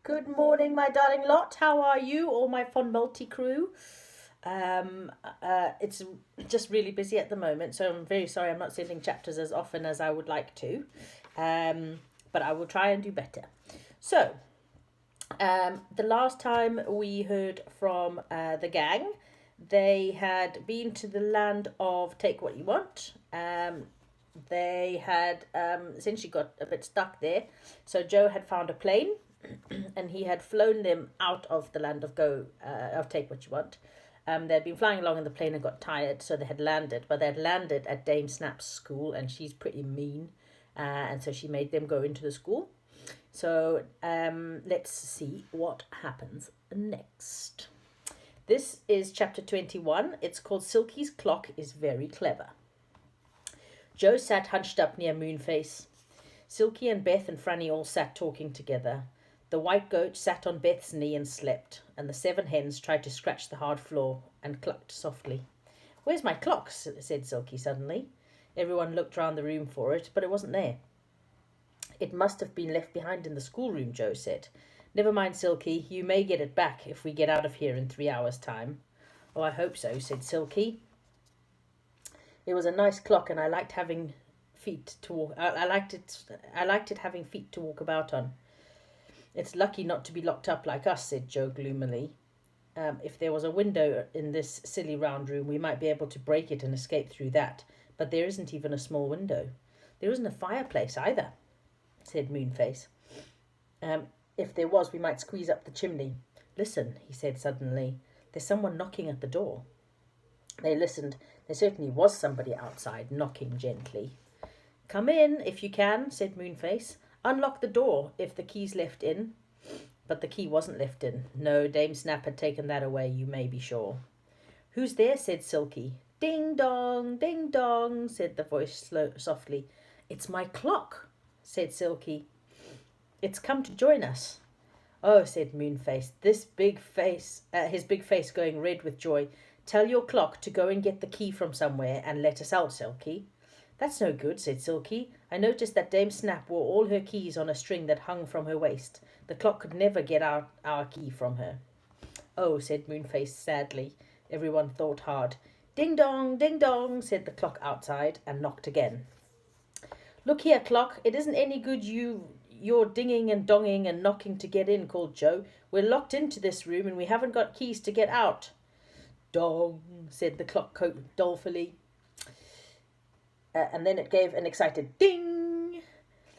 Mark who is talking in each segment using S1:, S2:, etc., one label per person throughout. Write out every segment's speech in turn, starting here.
S1: Good morning, my darling lot. How are you, all my fond multi crew? It's just really busy at the moment, so I'm very sorry I'm not sending chapters as often as I would like to, but I will try and do better. So, the last time we heard from the gang, they had been to the land of Take What You Want. They had essentially got a bit stuck there, so Joe had found a plane and he had flown them out of the land of Take What You Want. They'd been flying along in the plane and got tired, so they had landed. But they had landed at Dame Snap's school, and she's pretty mean, and so she made them go into the school. So let's see what happens next. This is chapter 21. It's called Silky's Clock is Very Clever. Joe sat hunched up near Moonface. Silky and Beth and Franny all sat talking together. The white goat sat on Beth's knee and slept, and the 7 hens tried to scratch the hard floor and clucked softly. "Where's my clock?" said Silky suddenly. Everyone looked round the room for it, but it wasn't there. "It must have been left behind in the schoolroom," Joe said. "Never mind, Silky, you may get it back if we get out of here in 3 hours' time." "Oh, I hope so," said Silky. "It was a nice clock, and I liked having feet to walk. I liked it having feet to walk about on." "It's lucky not to be locked up like us," said Joe gloomily. If there was a window in this silly round room, we might be able to break it and escape through that. But there isn't even a small window. There isn't a fireplace either," said Moonface. If there was, we might squeeze up the chimney." "Listen," he said suddenly. "There's someone knocking at the door." They listened. There certainly was somebody outside, knocking gently. "Come in, if you can," said Moonface. "Unlock the door if the key's left in." But the key wasn't left in. No, Dame Snap had taken that away, you may be sure. "Who's there?" said Silky. "Ding dong," said the voice softly. "It's my clock," said Silky. "It's come to join us." "Oh," said Moonface, his big face going red with joy. "Tell your clock to go and get the key from somewhere and let us out, Silky." "That's no good," said Silky. "I noticed that Dame Snap wore all her keys on a string that hung from her waist. The clock could never get our key from her." "Oh," said Moonface sadly. Everyone thought hard. Ding dong," said the clock outside, and knocked again. "Look here, clock, it isn't any good you're dinging and donging and knocking to get in," called Joe. "We're locked into this room and we haven't got keys to get out." "Dong," said the clock dolefully. And then it gave an excited ding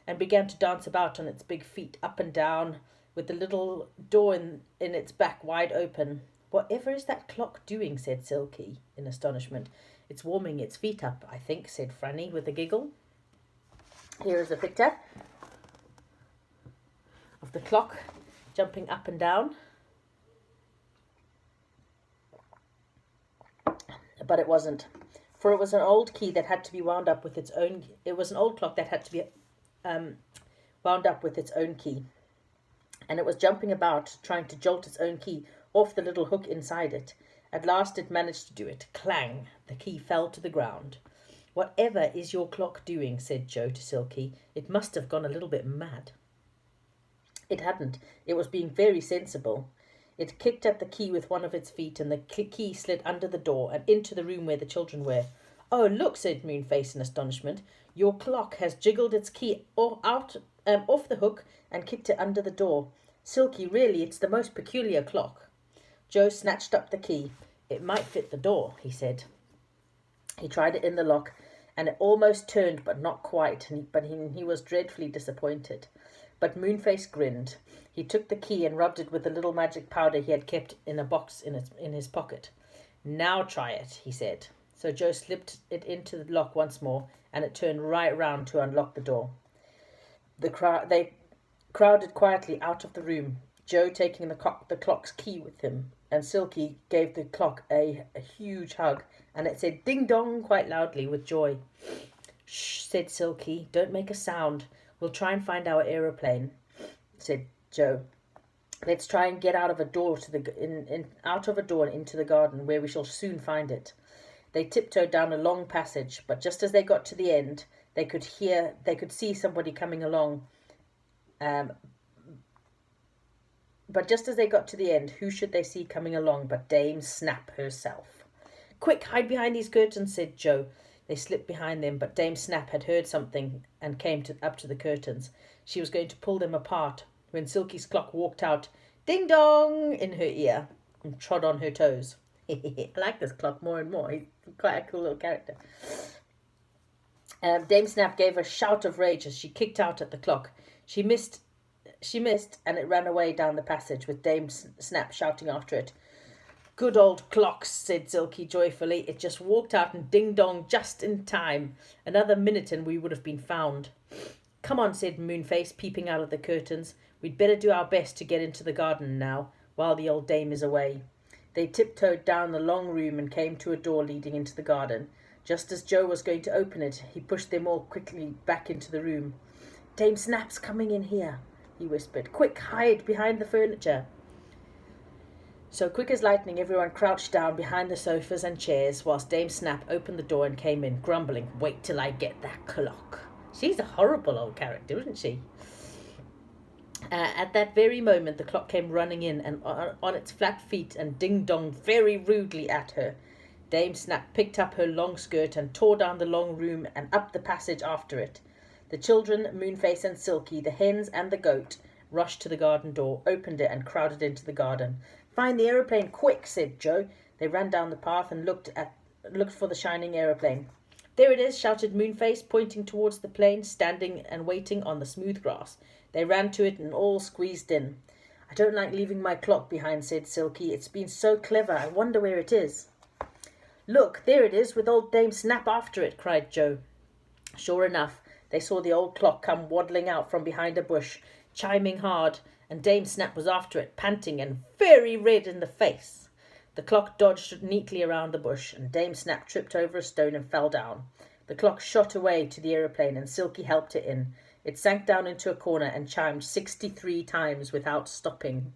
S1: and began to dance about on its big feet up and down with the little door in its back wide open. "Whatever is that clock doing?" said Silky in astonishment. "It's warming its feet up, I think," said Franny with a giggle. Here is a picture of the clock jumping up and down. But it wasn't. For it was an old key that had to be wound up with its own. It was an old clock that had to be wound up with its own key, and it was jumping about, trying to jolt its own key off the little hook inside it. At last it managed to do it. Clang! The key fell to the ground. "Whatever is your clock doing?" said Joe to Silky. "It must have gone a little bit mad." It hadn't. It was being very sensible. It kicked at the key with one of its feet, and the key slid under the door and into the room where the children were. "Oh, look," said Moonface in astonishment. "Your clock has jiggled its key off the hook and kicked it under the door. Silky, really, it's the most peculiar clock." Joe snatched up the key. "It might fit the door," he said. He tried it in the lock, and it almost turned, but not quite, he was dreadfully disappointed. But Moonface grinned. He took the key and rubbed it with the little magic powder he had kept in a box in his pocket. "Now try it," he said. So Joe slipped it into the lock once more, and it turned right round to unlock the door. They crowded quietly out of the room, Joe taking the clock's key with him, and Silky gave the clock a huge hug, and it said ding dong quite loudly with joy. "Shh," said Silky. "Don't make a sound. We'll try and find our aeroplane," said Joe. "Let's try and get out of a door and into the garden, where we shall soon find it." They tiptoed down a long passage, but just as they got to the end, they could see somebody coming along But just as they got to the end, who should they see coming along but Dame Snap herself. "Quick, hide behind these curtains," said Joe. They slipped behind them, but Dame Snap had heard something and came up to the curtains. She was going to pull them apart when Silky's clock walked out, ding dong, in her ear and trod on her toes. I like this clock more and more. He's quite a cool little character. Dame Snap gave a shout of rage as she kicked out at the clock. She missed, and it ran away down the passage with Dame Snap shouting after it. "Good old clock," said Silky joyfully. "It just walked out and ding-dong just in time. Another minute and we would have been found." "Come on," said Moonface, peeping out of the curtains. "We'd better do our best to get into the garden now, while the old dame is away." They tiptoed down the long room and came to a door leading into the garden. Just as Joe was going to open it, he pushed them all quickly back into the room. "Dame Snap's coming in here," he whispered. "Quick, hide behind the furniture." So quick as lightning, everyone crouched down behind the sofas and chairs, whilst Dame Snap opened the door and came in, grumbling, "Wait till I get that clock." She's a horrible old character, isn't she? At that very moment, the clock came running in and on its flat feet and ding-donged very rudely at her. Dame Snap picked up her long skirt and tore down the long room and up the passage after it. The children, Moonface and Silky, the hens and the goat, rushed to the garden door, opened it and crowded into the garden. "Find the aeroplane, quick," said Joe. They ran down the path and looked for the shining aeroplane. "There it is," shouted Moonface, pointing towards the plane, standing and waiting on the smooth grass. They ran to it and all squeezed in. "I don't like leaving my clock behind," said Silky. "It's been so clever. I wonder where it is." "Look, there it is, with old Dame Snap after it," cried Joe. Sure enough, they saw the old clock come waddling out from behind a bush, chiming hard, and Dame Snap was after it, panting and very red in the face. The clock dodged neatly around the bush, and Dame Snap tripped over a stone and fell down. The clock shot away to the aeroplane, and Silky helped it in. It sank down into a corner and chimed 63 times without stopping.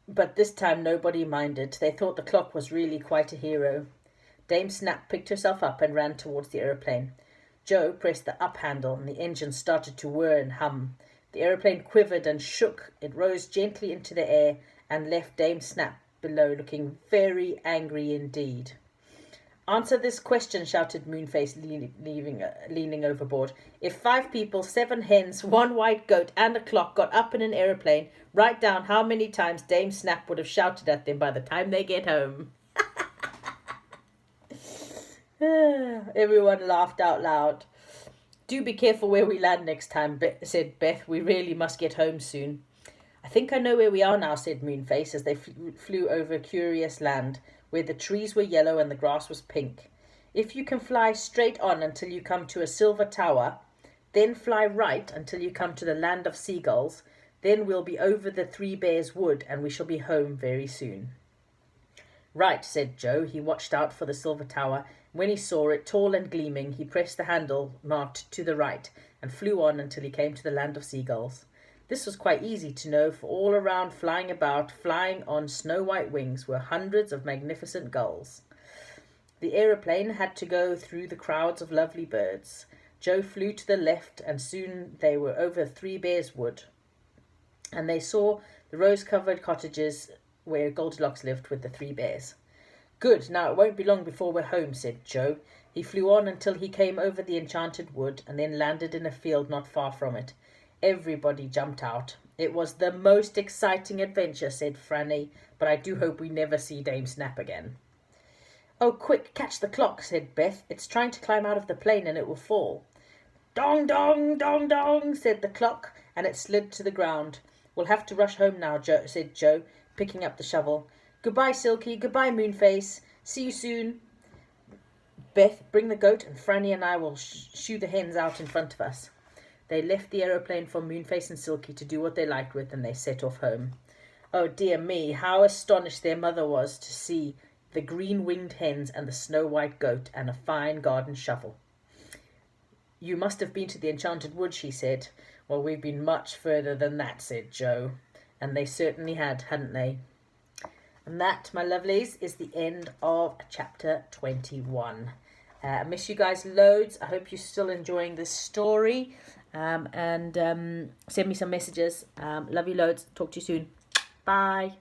S1: But this time nobody minded. They thought the clock was really quite a hero. Dame Snap picked herself up and ran towards the aeroplane. Joe pressed the up handle and the engine started to whir and hum. The aeroplane quivered and shook. It rose gently into the air and left Dame Snap below, looking very angry indeed. "Answer this question," shouted Moonface, leaning overboard. "If 5 people, 7 hens, 1 white goat and a clock got up in an aeroplane, write down how many times Dame Snap would have shouted at them by the time they get home." Everyone laughed out loud. "Do be careful where we land next time," said Beth. "We really must get home soon." "I think I know where we are now," said Moonface, as they flew over a curious land, where the trees were yellow and the grass was pink. "If you can fly straight on until you come to a silver tower, then fly right until you come to the land of seagulls, then we'll be over the 3 Bears Wood and we shall be home very soon." "Right," said Joe. He watched out for the silver tower. When he saw it, tall and gleaming, he pressed the handle marked to the right and flew on until he came to the land of seagulls. This was quite easy to know, for all around, flying about, flying on snow-white wings, were hundreds of magnificent gulls. The aeroplane had to go through the crowds of lovely birds. Joe flew to the left, and soon they were over 3 Bears Wood, and they saw the rose-covered cottages where Goldilocks lived with the 3 bears. "Good, now it won't be long before we're home," said Joe. He flew on until he came over the enchanted wood, and then landed in a field not far from it. Everybody jumped out. "It was the most exciting adventure," said Franny, "but I do hope we never see Dame Snap again." "Oh, quick, catch the clock," said Beth. "It's trying to climb out of the plane and it will fall." "Dong, dong, dong, dong," said the clock, and it slid to the ground. "We'll have to rush home now," said Joe, picking up the shovel. "Goodbye, Silky. Goodbye, Moonface. See you soon." "Beth, bring the goat, and Franny and I will shoo the hens out in front of us." They left the aeroplane for Moonface and Silky to do what they liked with, and they set off home. Oh dear me, how astonished their mother was to see the green-winged hens and the snow-white goat and a fine garden shovel. "You must have been to the enchanted wood," she said. "Well, we've been much further than that," said Joe. And they certainly hadn't they? And that, my lovelies, is the end of chapter 21. I miss you guys loads. I hope you're still enjoying this story. and send me some messages. Love you loads. Talk to you soon. Bye.